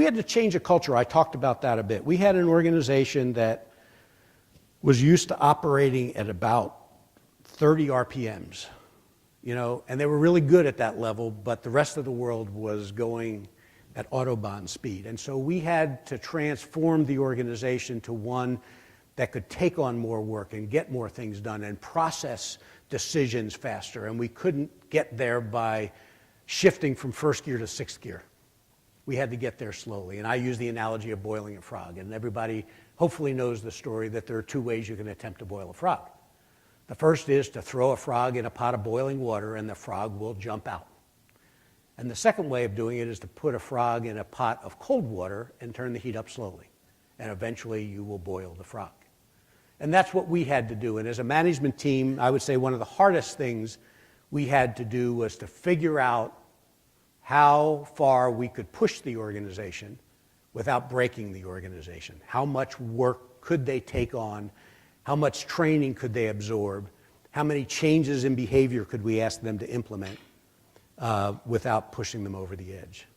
we had to change a culture. I talked about that a bit. We had an organization that was used to operating at about 30 RPMs, you know, and they were really good at that level, but the rest of the world was going at Autobahn speed. And so we had to transform the organization to one that could take on more work and get more things done and process decisions faster. And we couldn't get there by shifting from first gear to sixth gear. We had to get there slowly. And I use the analogy of boiling a frog. And everybody hopefully knows the story that there are two ways you can attempt to boil a frog. The first is to throw a frog in a pot of boiling water and the frog will jump out. And the second way of doing it is to put a frog in a pot of cold water and turn the heat up slowly. And eventually you will boil the frog. And that's what we had to do. And as a management team, I would say one of the hardest things we had to do was to figure out how far we could push the organization without breaking the organization. How much work could they take on? How much training could they absorb? How many changes in behavior could we ask them to implement without pushing them over the edge?